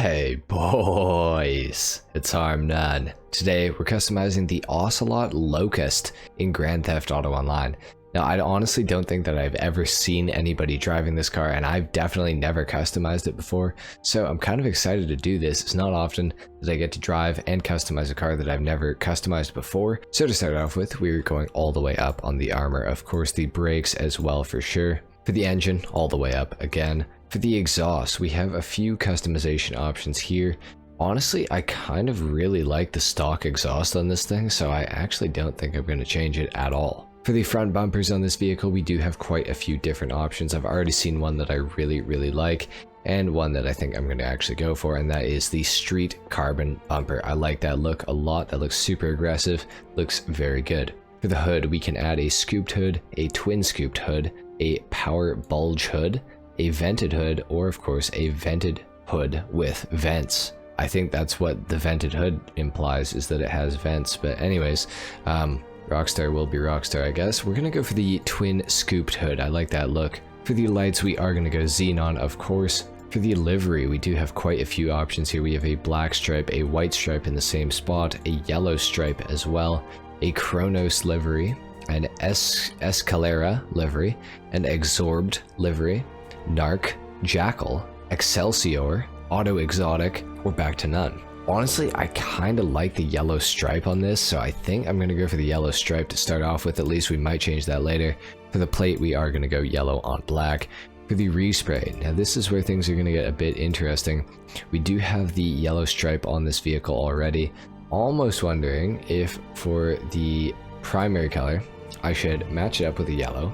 Hey boys, it's HarmNone. Today we're customizing the Ocelot Locust in Grand Theft Auto Online. Now I honestly don't think that I've ever seen anybody driving this car, and I've definitely never customized it before, so I'm kind of excited to do this. It's not often that I get to drive and customize a car that I've never customized before. So to start off with, we're going all the way up on the armor, of course the brakes as well for sure. For the engine, all the way up again. For the exhaust, we have a few customization options here. Honestly, I kind of really like the stock exhaust on this thing, so I actually don't think I'm going to change it at all. For the front bumpers on this vehicle, we do have quite a few different options. I've already seen one that I really like, and one that I think I'm going to actually go for, and that is the street carbon bumper. I like that look a lot. That looks super aggressive, looks very good. For the hood, we can add a scooped hood, a twin scooped hood, a power bulge hood, a vented hood, or of course a vented hood with vents. I think that's what the vented hood implies, is that it has vents, but anyways, Rockstar will be Rockstar, I guess. We're gonna go for the twin scooped hood. I like that look. For the lights, we are gonna go xenon, of course. For the livery, we do have quite a few options here. We have a black stripe, a white stripe in the same spot, a yellow stripe as well, a Chronos livery, an Escalera livery, an Exorbed livery, Narc, Jackal, Excelsior, Auto Exotic, or back to none. Honestly, I kind of like the yellow stripe on this, so I think I'm going to go for the yellow stripe to start off with. At least we might change that later. For the plate, we are going to go yellow on black. For the respray, now this is where things are going to get a bit interesting. We do have the yellow stripe on this vehicle already. Almost wondering if for the primary color, I should match it up with a yellow.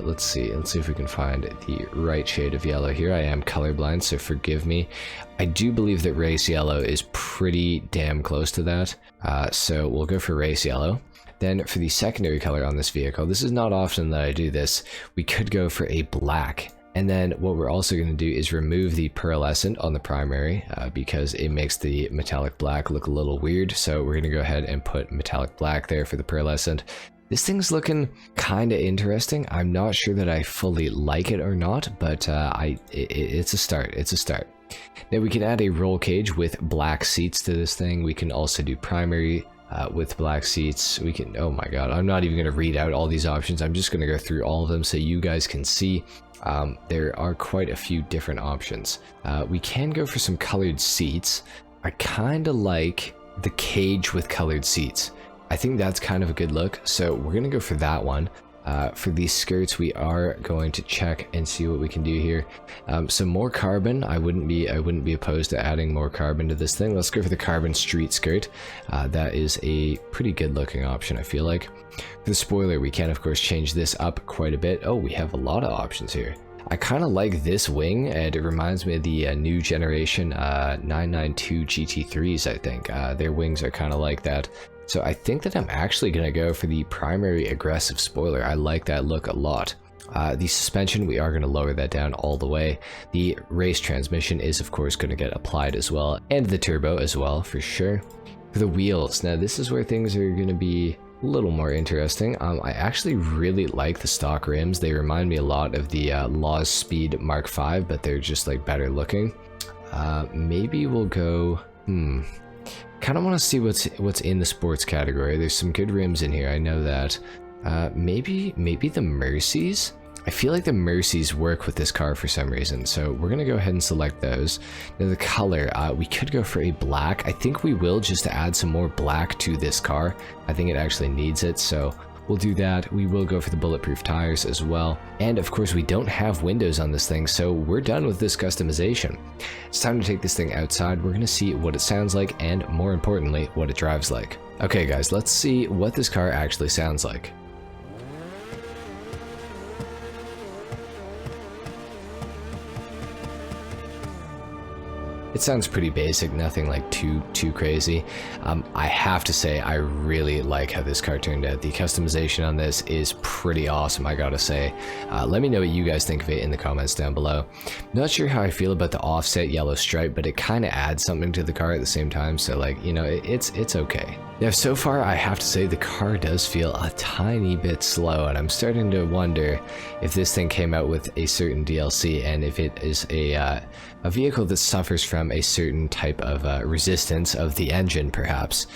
Let's see if we can find the right shade of yellow here. I am colorblind, so forgive me. I do believe that race yellow is pretty damn close to that, so we'll go for race yellow. Then for the secondary color on this vehicle, this is not often that I do this, we could go for a black. And then what we're also going to do is remove the pearlescent on the primary, because it makes the metallic black look a little weird, so we're going to go ahead and put metallic black there for the pearlescent. This thing's looking kind of interesting. I'm not sure that I fully like it or not, but it's a start. It's a start. Now we can add a roll cage with black seats to this thing. We can also do primary with black seats. We can, oh my god, I'm not even going to read out all these options. I'm just going to go through all of them so you guys can see. There are quite a few different options. We can go for some colored seats. I kind of like the cage with colored seats. I think that's kind of a good look, so we're gonna go for that one. For these skirts, we are going to check and see what we can do here. Some more carbon. I wouldn't be opposed to adding more carbon to this thing. Let's go for the carbon street skirt. That is a pretty good looking option, I feel like. For the spoiler, we can of course change this up quite a bit. Oh, we have a lot of options here. I kind of like this wing, and it reminds me of the new generation 992 GT3s, I think. Their wings are kind of like that. So I think that I'm actually going to go for the primary aggressive spoiler. I like that look a lot. The suspension, we are going to lower that down all the way. The race transmission is of course going to get applied as well, and the turbo as well for sure. For the wheels, now this is where things are going to be a little more interesting. I actually really like the stock rims. They remind me a lot of the Laws Speed Mark V, but they're just like better looking. Maybe we'll go, kind of want to see what's in the sports category. There's some good rims in here, I know that. Maybe the Mercies? I feel like the Mercies work with this car for some reason, so we're going to go ahead and select those. Now the color, we could go for a black. I think we will, just to add some more black to this car. I think it actually needs it, so we'll do that. We will go for the bulletproof tires as well. And of course we don't have windows on this thing, so we're done with this customization. It's time to take this thing outside. We're going to see what it sounds like, and more importantly, what it drives like. Okay guys, let's see what this car actually sounds like. It sounds pretty basic, nothing like too crazy. I have to say, I really like how this car turned out. The customization on this is pretty awesome, I gotta say. Let me know what you guys think of it in the comments down below. Not sure how I feel about the offset yellow stripe, but it kind of adds something to the car at the same time, so like, you know, it's okay. Now, so far, I have to say the car does feel a tiny bit slow, and I'm starting to wonder if this thing came out with a certain DLC, and if it is a vehicle that suffers from from a certain type of resistance of the engine, perhaps.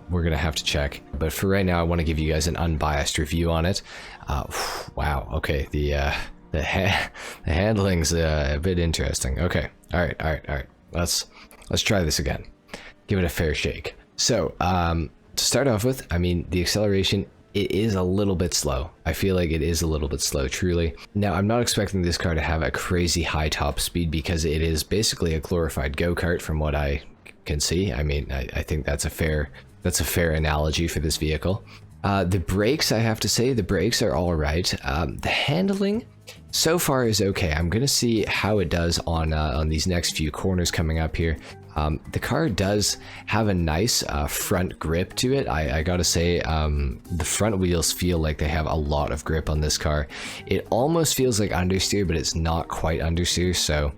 We're gonna have to check, but for right now I want to give you guys an unbiased review on it. Wow, okay, the handling's a bit interesting. Okay, all right, let's try this again, give it a fair shake. So to start off with, I mean, the acceleration, it is a little bit slow. I feel like it is a little bit slow, truly. Now, I'm not expecting this car to have a crazy high top speed because it is basically a glorified go-kart from what I can see. I mean, I think that's a fair analogy for this vehicle. The brakes, I have to say, the brakes are all right. The handling so far is okay. I'm gonna see how it does on these next few corners coming up here. The car does have a nice front grip to it. I gotta say, the front wheels feel like they have a lot of grip on this car. It almost feels like understeer, but it's not quite understeer, so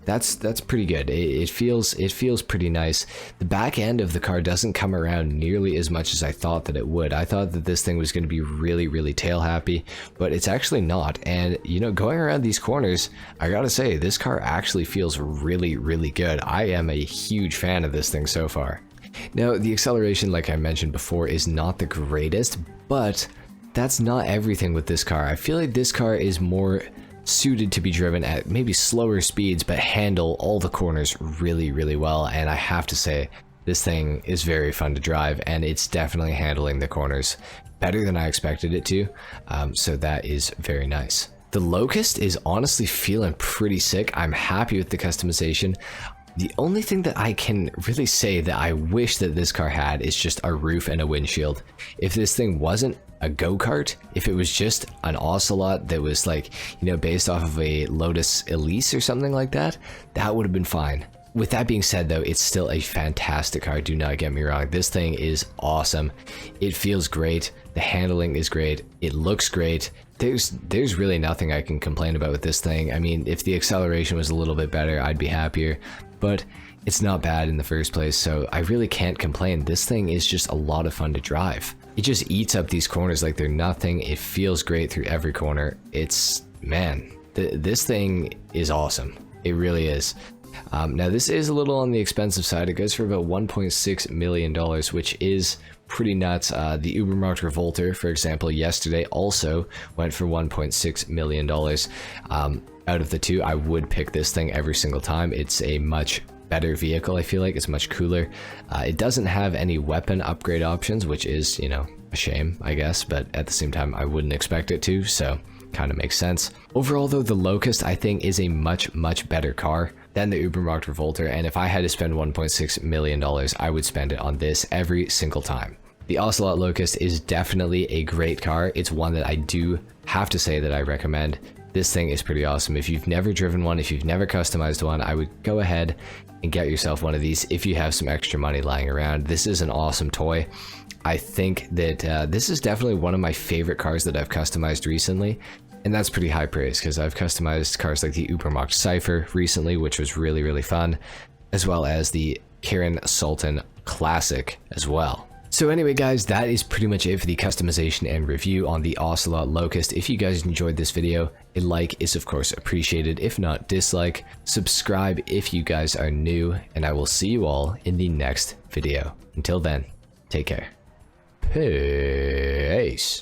that's pretty good. It feels pretty nice. The back end of the car doesn't come around nearly as much as I thought that it would. I thought that this thing was going to be really tail happy, but it's actually not. And you know, going around these corners, I gotta say, this car actually feels really good. I am a huge fan of this thing so far. Now, the acceleration, like I mentioned before, is not the greatest, but that's not everything with this car. I feel like this car is more suited to be driven at maybe slower speeds, but handle all the corners really well. And I have to say, this thing is very fun to drive, and it's definitely handling the corners better than I expected it to. So that is very nice. The Locust is honestly feeling pretty sick. I'm happy with the customization. The only thing that I can really say that I wish that this car had is just a roof and a windshield. If this thing wasn't a go-kart, if it was just an Ocelot that was like, you know, based off of a Lotus Elise or something like that, that would have been fine. With that being said though, it's still a fantastic car, do not get me wrong. This thing is awesome. It feels great, the handling is great, it looks great. There's really nothing I can complain about with this thing. I mean, if the acceleration was a little bit better, I'd be happier, but it's not bad in the first place, so I really can't complain. This thing is just a lot of fun to drive. It just eats up these corners like they're nothing. It feels great through every corner. It's, man, this thing is awesome. It really is. Now, this is a little on the expensive side. It goes for about $1.6 million, which is pretty nuts. The Ubermarkt Revolter, for example, yesterday also went for $1.6 million. Out of the two, I would pick this thing every single time. It's a much better vehicle. I feel like it's much cooler. It doesn't have any weapon upgrade options, which is, you know, a shame, I guess, but at the same time, I wouldn't expect it to, so kind of makes sense. Overall though, the Locust I think is a much better car than the Ubermarkt Revolter, and if I had to spend $1.6 million, I would spend it on this every single time. The Ocelot Locust is definitely a great car. It's one that I do have to say that I recommend. This thing is pretty awesome. If you've never driven one, if you've never customized one, I would go ahead and get yourself one of these if you have some extra money lying around. This is an awesome toy. I think that this is definitely one of my favorite cars that I've customized recently, and that's pretty high praise because I've customized cars like the Ubermarkt Cypher recently, which was really fun, as well as the Kirin Sultan Classic as well. So anyway guys, that is pretty much it for the customization and review on the Ocelot Locust. If you guys enjoyed this video, a like is of course appreciated, if not dislike. Subscribe if you guys are new, and I will see you all in the next video. Until then, take care. Peace.